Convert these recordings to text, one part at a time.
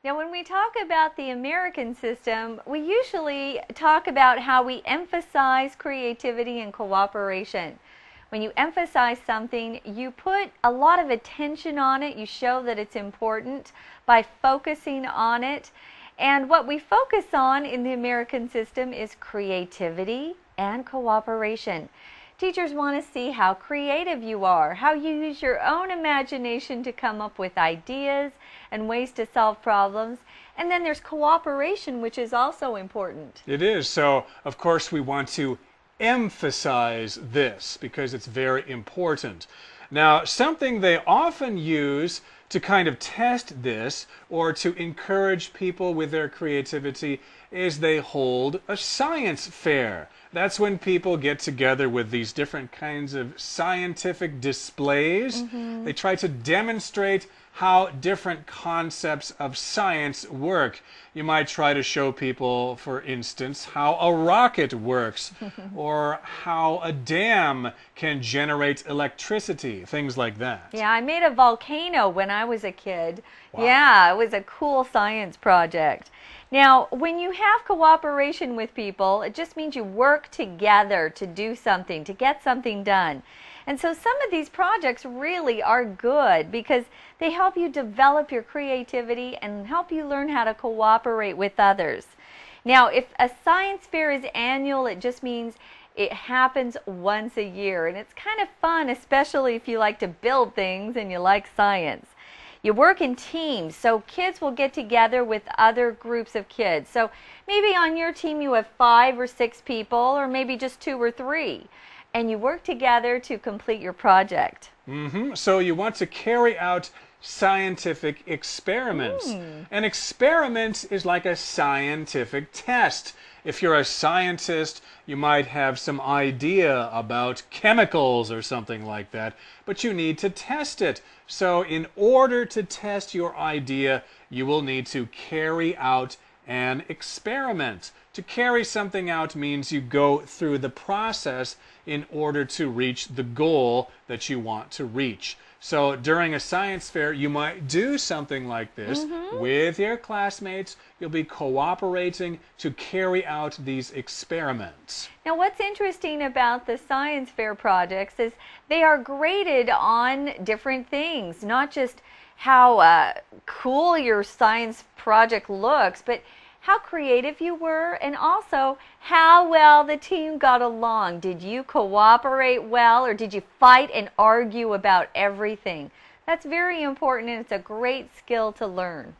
Now, when we talk about the American system, we usually talk about how we emphasize creativity and cooperation. When you emphasize something, you put a lot of attention on it. You show that it's important by focusing on it. And what we focus on in the American system is creativity and cooperation. Teachers want to see how creative you are, how you use your own imagination to come up with ideas and ways to solve problems. And then there's cooperation, which is also important. It is. So, of course, we want to emphasize this because it's very important. Now, something they often use to kind of test this or to encourage people with their creativity is they hold a science fair. That's when people get together with these different kinds of scientific displays. They try to demonstrate how different concepts of science work. You might try to show people, for instance, how a rocket works or how a dam can generate electricity, things like that. Yeah, I made a volcano when I was a kid. Wow. Yeah, it was a cool science project. Now, when you have cooperation with people, it just means you work together to do something, to get something done. And so some of these projects really are good because they help you develop your creativity and help you learn how to cooperate with others. Now, if a science fair is annual, it just means it happens once a year. And it's kind of fun, especially if you like to build things and you like science. You work in teams, so kids will get together with other groups of kids. So maybe on your team you have 5 or 6 people, or maybe just 2 or 3. And you work together to complete your project. So you want to carry out scientific experiments. An experiment is like a scientific test. If you're a scientist, you might have some idea about chemicals or something like that, but you need to test it. So in order to test your idea, you will need to carry out an experiment. To carry something out means you go through the process in order to reach the goal that you want to reach. So during a science fair, you might do something like this with your classmates. You'll be cooperating to carry out these experiments. Now, what's interesting about the science fair projects is they are graded on different things, not just how cool your science project looks, but how creative you were, and also how well the team got along. Did you cooperate well, or did you fight and argue about everything? That's very important, and it's a great skill to learn.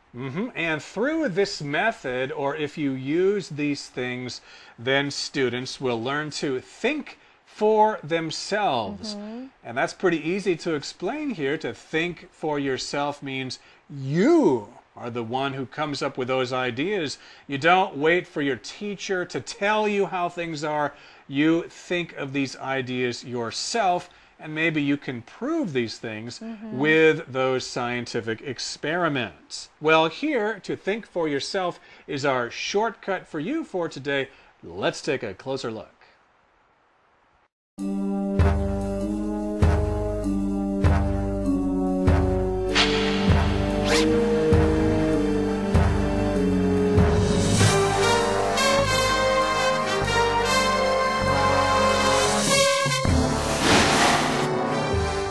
And through this method, or if you use these things, then students will learn to think for themselves. And that's pretty easy to explain here. To think for yourself means you are the one who comes up with those ideas. You don't wait for your teacher to tell you how things are. You think of these ideas yourself, and maybe you can prove these things with those scientific experiments. Well, here, to think for yourself is our shortcut for you for today. Let's take a closer look.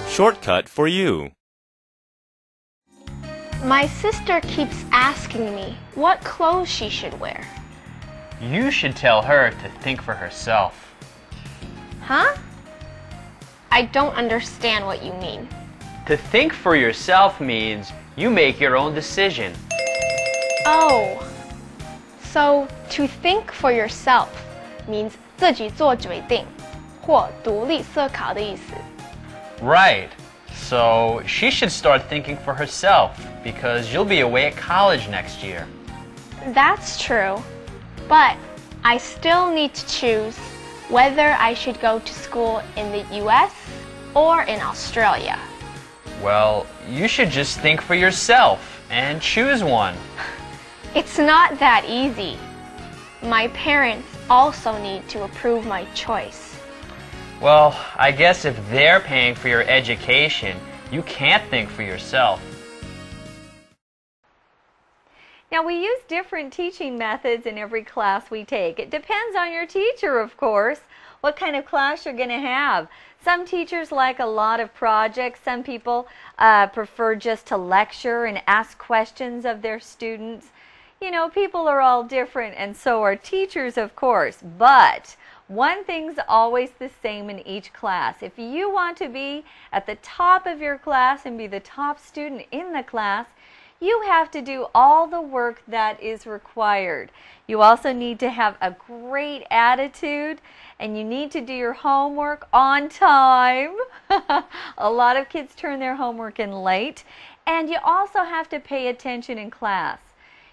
Shortcut for you. My sister keeps asking me what clothes she should wear. You should tell her to think for herself. Huh? I don't understand what you mean. To think for yourself means you make your own decision. Oh, so to think for yourself means 自己做决定或独立思考的意思。Right. So she should start thinking for herself because you'll be away at college next year. That's true, but I still need to choose whether I should go to school in the US or in Australia. Well, you should just think for yourself and choose one. It's not that easy. My parents also need to approve my choice. Well, I guess if they're paying for your education, you can't think for yourself. Now, we use different teaching methods in every class we take. It depends on your teacher, of course, what kind of class you're going to have. Some teachers like a lot of projects. Some people prefer just to lecture and ask questions of their students. You know, people are all different, and so are teachers, of course. But one thing's always the same in each class. If you want to be at the top of your class and be the top student in the class, you have to do all the work that is required. You also need to have a great attitude, and you need to do your homework on time. A lot of kids turn their homework in late. And you also have to pay attention in class.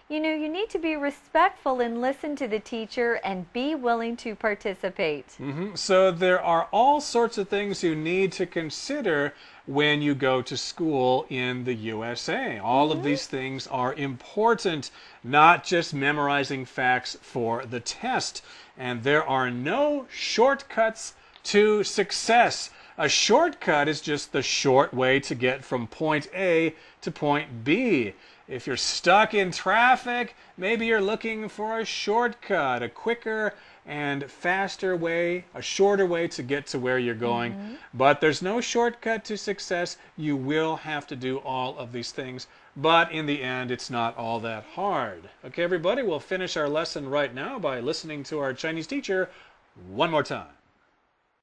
You know, you need to be respectful and listen to the teacher and be willing to participate. So there are all sorts of things you need to consider when you go to school in the USA. All of these things are important, not just memorizing facts for the test. And there are no shortcuts to success. A shortcut is just the short way to get from point A to point B. If you're stuck in traffic, maybe you're looking for a shortcut, a quicker and faster way, a shorter way to get to where you're going. But there's no shortcut to success. You will have to do all of these things. But in the end, it's not all that hard. Okay, everybody, we'll finish our lesson right now by listening to our Chinese teacher one more time.